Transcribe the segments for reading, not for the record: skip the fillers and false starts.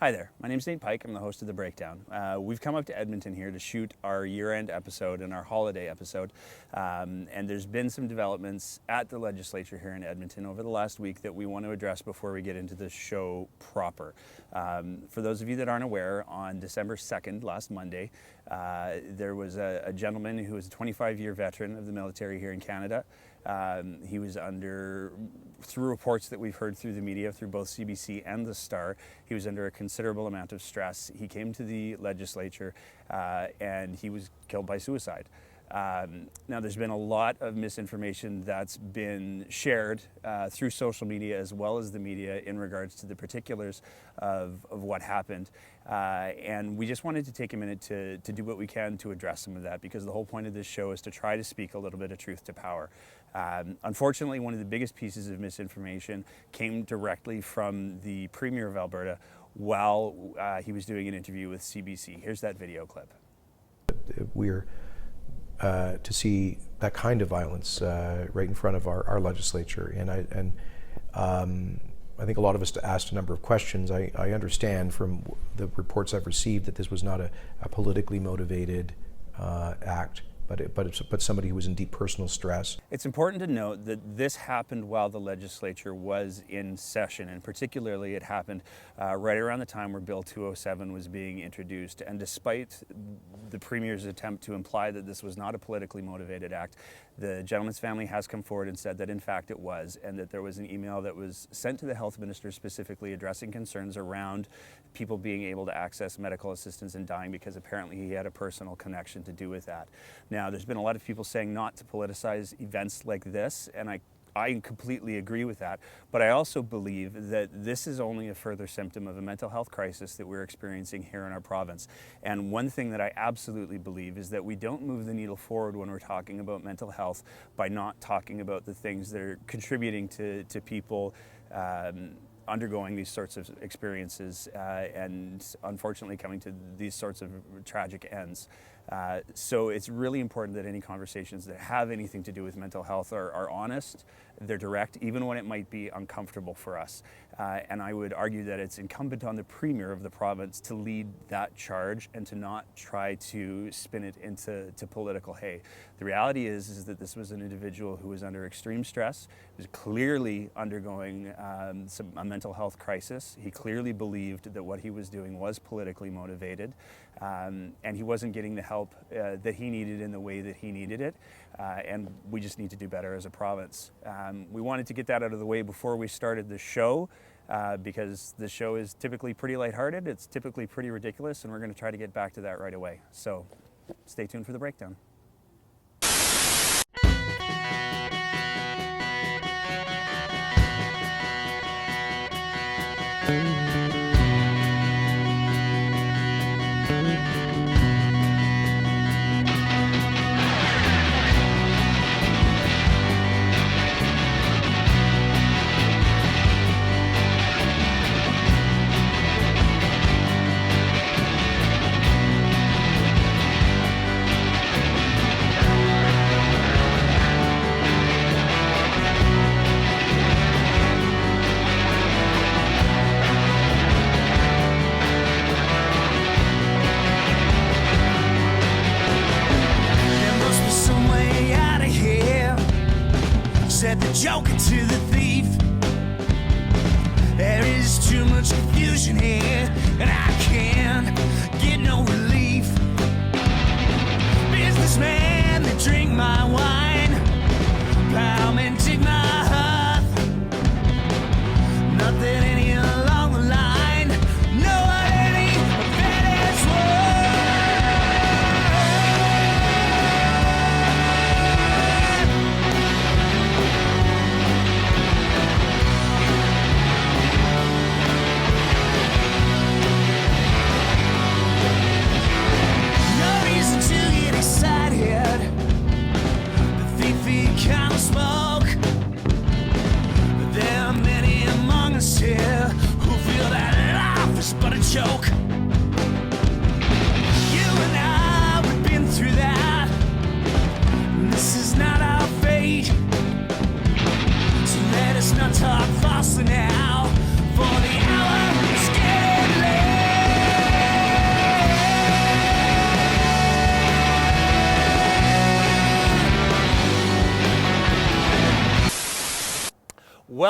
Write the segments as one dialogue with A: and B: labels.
A: Hi there, my name's Nate Pike. I'm the host of The Breakdown. We've come up to Edmonton here to shoot our year-end episode and our holiday episode. And there's been some developments at the legislature here in Edmonton over the last week that we want to address before we get into the show proper. For those of you that aren't aware, on December 2nd, last Monday, there was a gentleman who was a 25-year veteran of the military here in Canada. He was through reports that we've heard through the media, through both CBC and the Star, he was under a considerable amount of stress. He came to the legislature and he was killed by suicide. Now, there's been a lot of misinformation that's been shared through social media as well as the media in regards to the particulars of what happened. And we just wanted to take a minute to do what we can to address some of that, because the whole point of this show is to try to speak a little bit of truth to power. Unfortunately, one of the biggest pieces of misinformation came directly from the Premier of Alberta while he was doing an interview with CBC. Here's that video clip.
B: We're to see that kind of violence right in front of our legislature, and I think a lot of us asked a number of questions. I understand from the reports I've received that this was not a politically motivated act, but somebody who was in deep personal stress.
A: It's important to note that this happened while the legislature was in session, and particularly it happened right around the time where Bill 207 was being introduced. And despite the Premier's attempt to imply that this was not a politically motivated act, the gentleman's family has come forward and said that in fact it was, and that there was an email that was sent to the health minister specifically addressing concerns around people being able to access medical assistance and dying, because apparently he had a personal connection to do with that. Now, there's been a lot of people saying not to politicize events like this, and I completely agree with that, but I also believe that this is only a further symptom of a mental health crisis that we're experiencing here in our province. And one thing that I absolutely believe is that we don't move the needle forward when we're talking about mental health by not talking about the things that are contributing to people undergoing these sorts of experiences and unfortunately coming to these sorts of tragic ends. So it's really important that any conversations that have anything to do with mental health are honest, they're direct, even when it might be uncomfortable for us. And I would argue that it's incumbent on the Premier of the province to lead that charge and to not try to spin it into political hay. The reality is that this was an individual who was under extreme stress, was clearly undergoing a mental health crisis. He clearly believed that what he was doing was politically motivated, and he wasn't getting the help that he needed in the way that he needed it, and we just need to do better as a province. We wanted to get that out of the way before we started the show, because the show is typically pretty lighthearted, it's typically pretty ridiculous, and we're going to try to get back to that right away. So stay tuned for the breakdown.
C: Joker to the thief. There is too much confusion here, and I can't get no relief. Businessmen that drink my wine, plowmen dig my hearth. Nothing any along the line, no any of that is worth. But a joke. You and I, we've been through that. This is not our fate. So let us not talk falsely now, for the hour is getting late.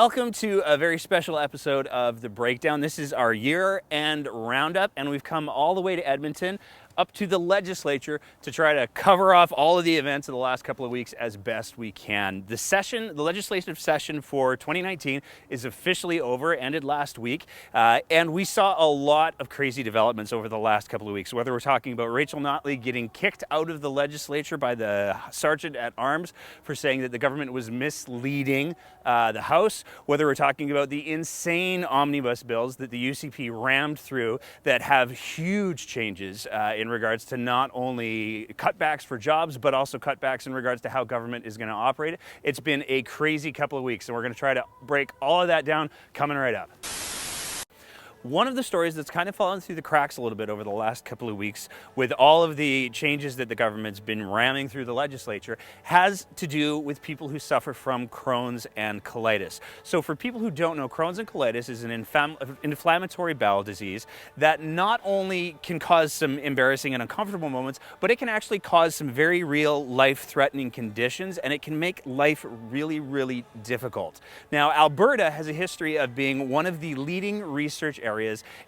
A: Welcome to a very special episode of The Breakdown. This is our year-end roundup, and we've come all the way to Edmonton, up to the legislature, to try to cover off all of the events of the last couple of weeks as best we can. The legislative session for 2019 is officially over, ended last week, and we saw a lot of crazy developments over the last couple of weeks, whether we're talking about Rachel Notley getting kicked out of the legislature by the Sergeant at Arms for saying that the government was misleading the House, whether we're talking about the insane omnibus bills that the UCP rammed through that have huge changes in regards to not only cutbacks for jobs, but also cutbacks in regards to how government is going to operate. It's been a crazy couple of weeks, and we're going to try to break all of that down coming right up. One of the stories that's kind of fallen through the cracks a little bit over the last couple of weeks with all of the changes that the government's been ramming through the legislature has to do with people who suffer from Crohn's and colitis. So for people who don't know, Crohn's and colitis is an inflammatory bowel disease that not only can cause some embarrassing and uncomfortable moments, but it can actually cause some very real life-threatening conditions, and it can make life really, really difficult. Now, Alberta has a history of being one of the leading research areas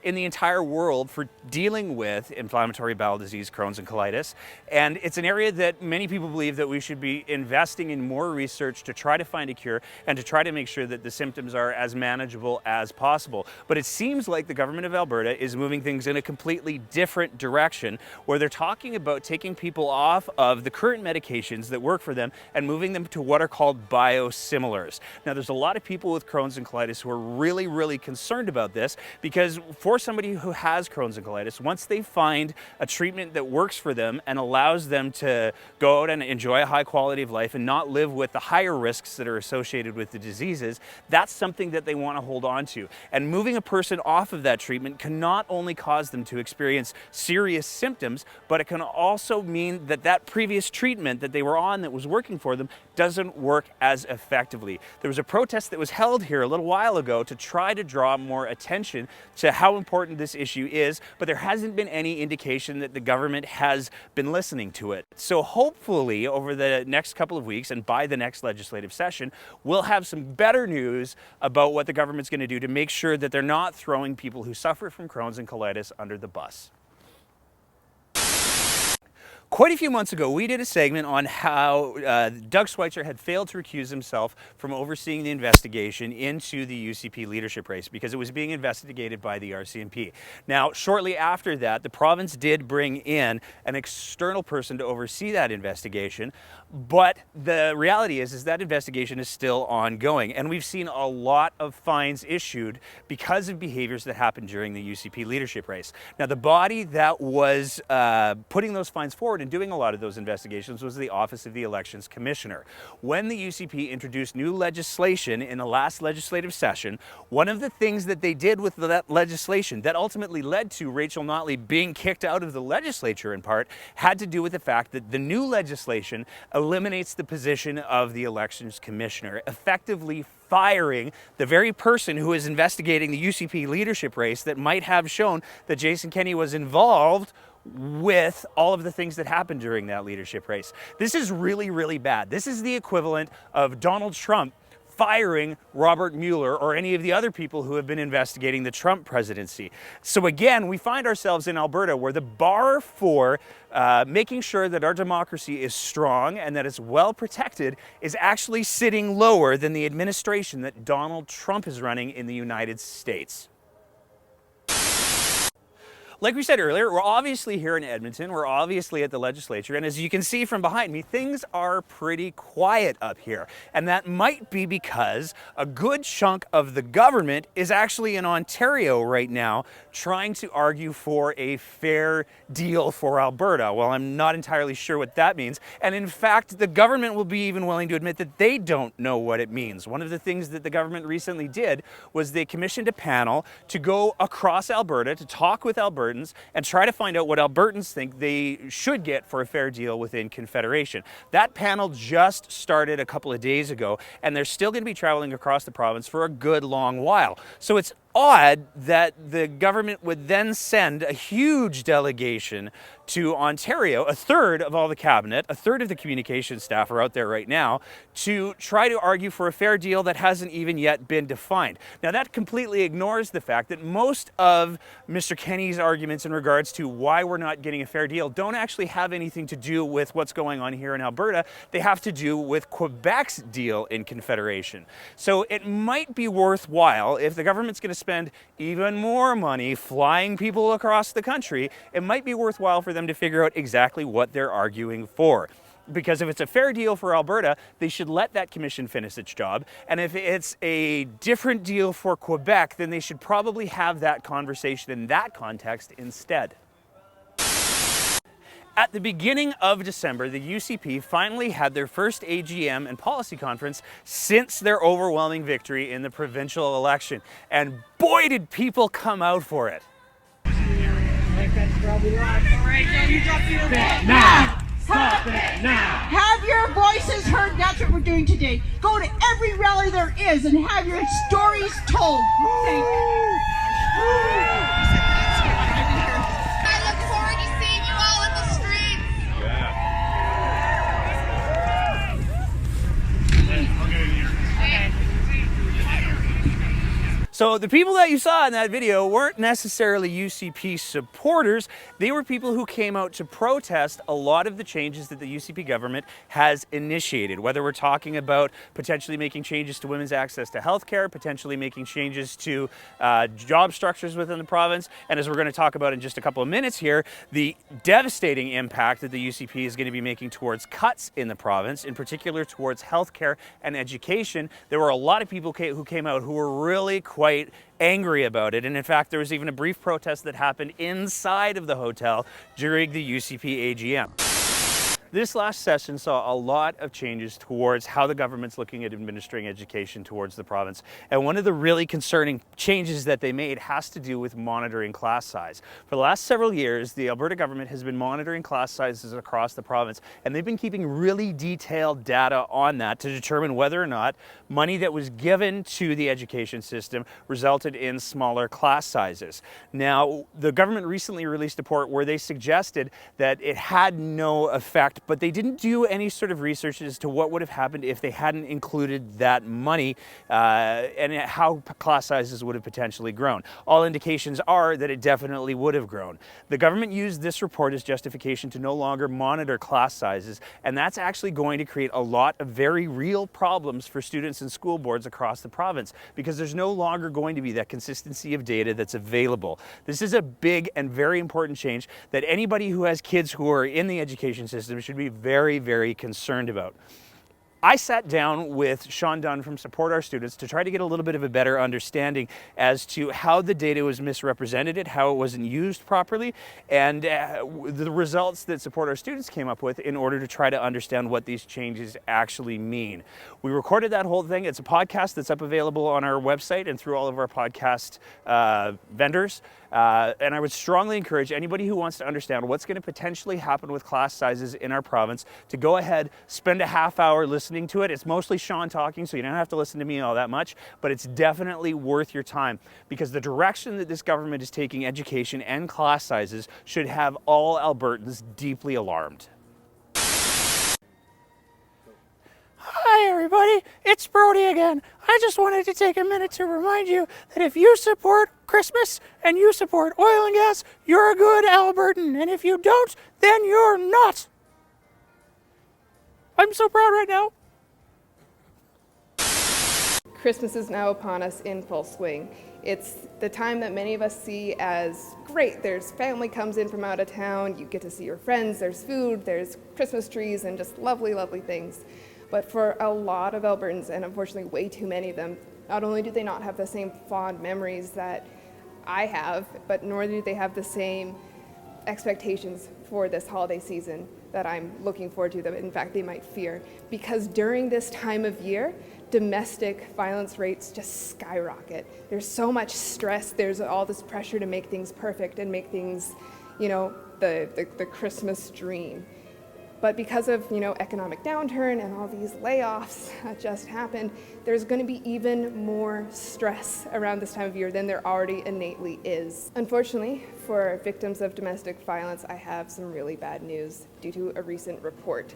A: in the entire world for dealing with inflammatory bowel disease, Crohn's and colitis. And it's an area that many people believe that we should be investing in more research to try to find a cure and to try to make sure that the symptoms are as manageable as possible. But it seems like the government of Alberta is moving things in a completely different direction, where they're talking about taking people off of the current medications that work for them and moving them to what are called biosimilars. Now, there's a lot of people with Crohn's and colitis who are really, really concerned about this, because for somebody who has Crohn's and colitis, once they find a treatment that works for them and allows them to go out and enjoy a high quality of life and not live with the higher risks that are associated with the diseases, that's something that they want to hold on to. And moving a person off of that treatment can not only cause them to experience serious symptoms, but it can also mean that that previous treatment that they were on that was working for them doesn't work as effectively. There was a protest that was held here a little while ago to try to draw more attention to how important this issue is, but there hasn't been any indication that the government has been listening to it. So hopefully over the next couple of weeks and by the next legislative session, we'll have some better news about what the government's going to do to make sure that they're not throwing people who suffer from Crohn's and colitis under the bus. Quite a few months ago, we did a segment on how Doug Schweitzer had failed to recuse himself from overseeing the investigation into the UCP leadership race because it was being investigated by the RCMP. Now, shortly after that, the province did bring in an external person to oversee that investigation, but the reality is that investigation is still ongoing, and we've seen a lot of fines issued because of behaviors that happened during the UCP leadership race. Now, the body that was putting those fines forward and doing a lot of those investigations was the Office of the Elections Commissioner. When the UCP introduced new legislation in the last legislative session, one of the things that they did with that legislation that ultimately led to Rachel Notley being kicked out of the legislature in part had to do with the fact that the new legislation eliminates the position of the Elections Commissioner, effectively firing the very person who is investigating the UCP leadership race that might have shown that Jason Kenney was involved with all of the things that happened during that leadership race. This is really, really bad. This is the equivalent of Donald Trump firing Robert Mueller or any of the other people who have been investigating the Trump presidency. So again, we find ourselves in Alberta where the bar for making sure that our democracy is strong and that it's well protected is actually sitting lower than the administration that Donald Trump is running in the United States. Like we said earlier, we're obviously here in Edmonton, we're obviously at the legislature, and as you can see from behind me, things are pretty quiet up here. And that might be because a good chunk of the government is actually in Ontario right now trying to argue for a fair deal for Alberta. Well, I'm not entirely sure what that means. And in fact, the government will be even willing to admit that they don't know what it means. One of the things that the government recently did was they commissioned a panel to go across Alberta to talk with Albertans and try to find out what Albertans think they should get for a fair deal within Confederation. That panel just started a couple of days ago, and they're still going to be traveling across the province for a good long while. So it's odd that the government would then send a huge delegation to Ontario, a third of all the cabinet, a third of the communications staff are out there right now, to try to argue for a fair deal that hasn't even yet been defined. Now that completely ignores the fact that most of Mr. Kenney's arguments in regards to why we're not getting a fair deal don't actually have anything to do with what's going on here in Alberta. They have to do with Quebec's deal in Confederation. So it might be worthwhile, if the government's going to spend even more money flying people across the country, it might be worthwhile for them to figure out exactly what they're arguing for. Because if it's a fair deal for Alberta, they should let that commission finish its job. And if it's a different deal for Quebec, then they should probably have that conversation in that context instead. At the beginning of December, the UCP finally had their first AGM and policy conference since their overwhelming victory in the provincial election. And boy, did people come out for it.
D: Now! Stop it now! Have your voices heard. That's what we're doing today. Go to every rally there is and have your stories told. Thank you.
E: I look forward to seeing you all in the
A: So the people that you saw in that video weren't necessarily UCP supporters. They were people who came out to protest a lot of the changes that the UCP government has initiated, whether we're talking about potentially making changes to women's access to healthcare, potentially making changes to job structures within the province, and as we're going to talk about in just a couple of minutes here, the devastating impact that the UCP is going to be making towards cuts in the province, in particular towards healthcare and education. There were a lot of people who came out who were really quite angry about it, and in fact there was even a brief protest that happened inside of the hotel during the UCP AGM. This last session saw a lot of changes towards how the government's looking at administering education towards the province. And one of the really concerning changes that they made has to do with monitoring class size. For the last several years, the Alberta government has been monitoring class sizes across the province, and they've been keeping really detailed data on that to determine whether or not money that was given to the education system resulted in smaller class sizes. Now, the government recently released a report where they suggested that it had no effect, but they didn't do any sort of research as to what would have happened if they hadn't included that money and how class sizes would have potentially grown. All indications are that it definitely would have grown. The government used this report as justification to no longer monitor class sizes, and that's actually going to create a lot of very real problems for students and school boards across the province, because there's no longer going to be that consistency of data that's available. This is a big and very important change that anybody who has kids who are in the education system should be very, very concerned about. I sat down with Sean Dunn from Support Our Students to try to get a little bit of a better understanding as to how the data was misrepresented, how it wasn't used properly, and the results that Support Our Students came up with in order to try to understand what these changes actually mean. We recorded that whole thing. It's a podcast that's up available on our website and through all of our podcast vendors. And I would strongly encourage anybody who wants to understand what's going to potentially happen with class sizes in our province to go ahead, spend a half hour listening to it. It's mostly Sean talking, so you don't have to listen to me all that much, but it's definitely worth your time, because the direction that this government is taking education and class sizes should have all Albertans deeply alarmed. Hi everybody, it's Brody again. I just wanted to take a minute to remind you that if you support Christmas and you support oil and gas, you're a good Albertan, and if you don't, then you're not. I'm so proud right now.
F: Christmas is now upon us in full swing. It's the time that many of us see as great. There's family comes in from out of town, you get to see your friends, there's food, there's Christmas trees, and just lovely, lovely things. But for a lot of Albertans, and unfortunately way too many of them, not only do they not have the same fond memories that I have, but nor do they have the same expectations for this holiday season that I'm looking forward to, that in fact they might fear. Because during this time of year, domestic violence rates just skyrocket. There's so much stress, there's all this pressure to make things perfect and make things, you know, the Christmas dream. But because of, economic downturn and all these layoffs that just happened, there's going to be even more stress around this time of year than there already innately is. Unfortunately, for victims of domestic violence, I have some really bad news due to a recent report.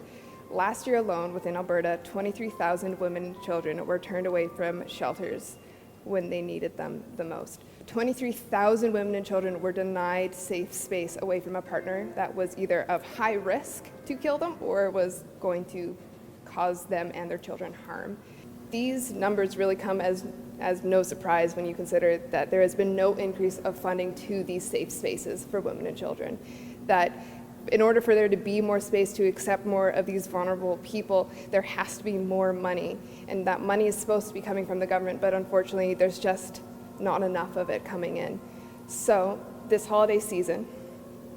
F: Last year alone, within Alberta, 23,000 women and children were turned away from shelters when they needed them the most. 23,000 women and children were denied safe space away from a partner that was either of high risk to kill them or was going to cause them and their children harm. These numbers really come as no surprise when you consider that there has been no increase of funding to these safe spaces for women and children. That in order for there to be more space to accept more of these vulnerable people, there has to be more money. And that money is supposed to be coming from the government, but unfortunately there's just not enough of it coming in. So this holiday season,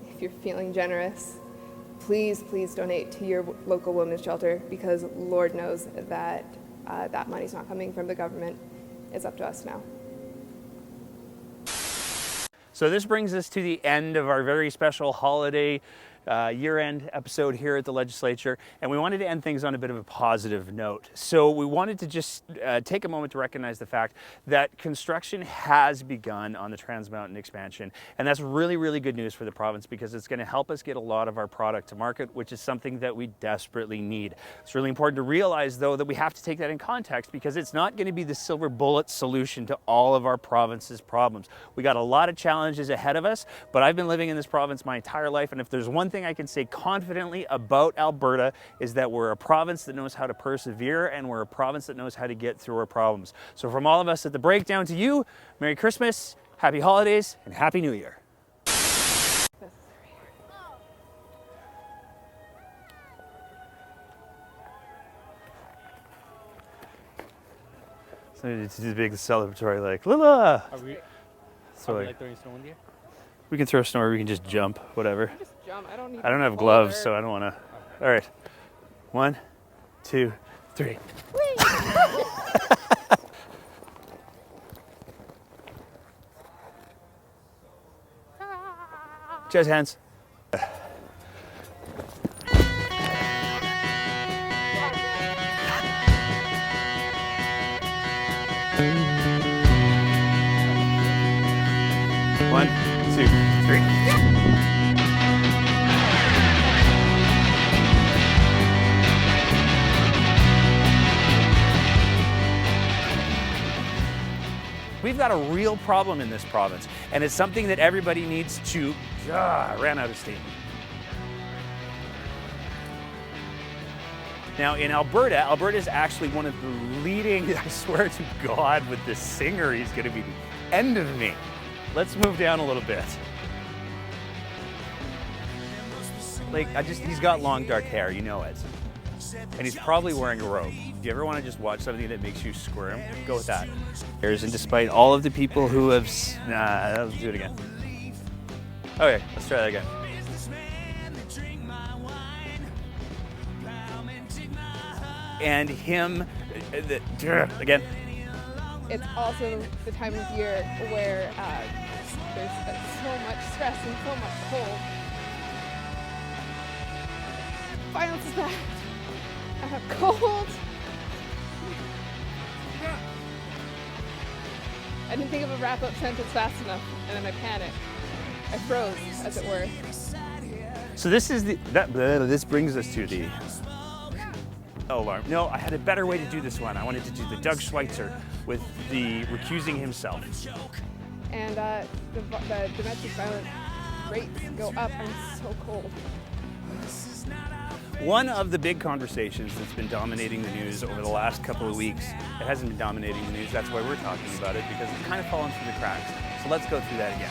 F: if you're feeling generous, please donate to your local women's shelter, because Lord knows that that money's not coming from the government. It's up to us now.
A: So this brings us to the end of our very special holiday year-end episode here at the legislature, and we wanted to end things on a bit of a positive note. So we wanted to just take a moment to recognize the fact that construction has begun on the Trans Mountain expansion, and that's really, really good news for the province, because it's going to help us get a lot of our product to market, which is something that we desperately need. It's really important to realize, though, that we have to take that in context, because it's not going to be the silver bullet solution to all of our province's problems. We got a lot of challenges ahead of us, but I've been living in this province my entire life, and if there's one thing I can say confidently about Alberta is that we're a province that knows how to persevere, and we're a province that knows how to get through our problems. So from all of us at The Breakdown to you, Merry Christmas, Happy Holidays, and Happy New Year. So it's a big celebratory, like, Lila!
G: Are we
A: So
G: like throwing snow in the air?
A: we can throw snow, or we can just jump, whatever.
F: Just jump. I don't
A: I don't have gloves, so I don't want to. All right. 1, 2, 3. Jazz hands. One, two, three. We've got a real problem in this province, and it's something that everybody needs to. Ran out of steam. Now in Alberta is actually one of the leading, I swear to God, with this singer, he's gonna be the end of me. Let's move down a little bit. Like, he's got long dark hair, you know it. And he's probably wearing a robe. If you ever want to just watch something that makes you squirm, go with that. And despite all of the people who have, let's do it again. Okay, let's try that again. And him, again.
F: It's also the time of year where there's so much stress and so much cold. Violence is bad. I have cold. I didn't think of a wrap-up sentence fast enough, and then I panicked. I froze, as it were.
A: So this is this brings us to the alarm. No, I had a better way to do this one. I wanted to do the Doug Schweitzer with the recusing himself.
F: And the domestic violence rates go up. I'm so cold.
A: One of the big conversations that's been dominating the news over the last couple of weeks, it hasn't been dominating the news, that's why we're talking about it, because it's kind of fallen through the cracks. So let's go through that again.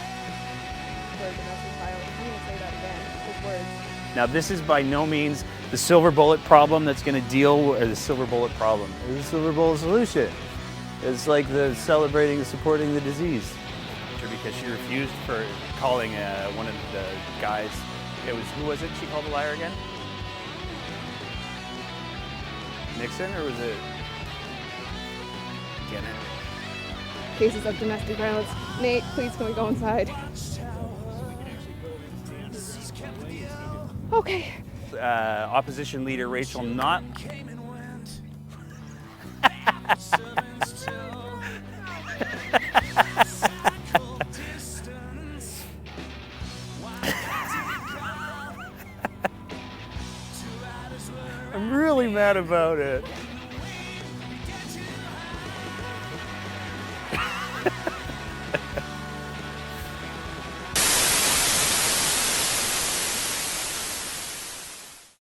F: For domestic violence, I'm going to say that again with words.
A: Now this is by no means the silver bullet problem that's going to deal with, or the silver bullet problem. It's the silver bullet solution. It's like the celebrating, supporting the disease. Because she refused for calling one of the guys, who was it she called a liar again? Nixon, or was it? Get it.
F: Cases of domestic violence. Nate, please can we go inside? Okay.
A: Opposition Leader Rachel not... I'm really mad about it.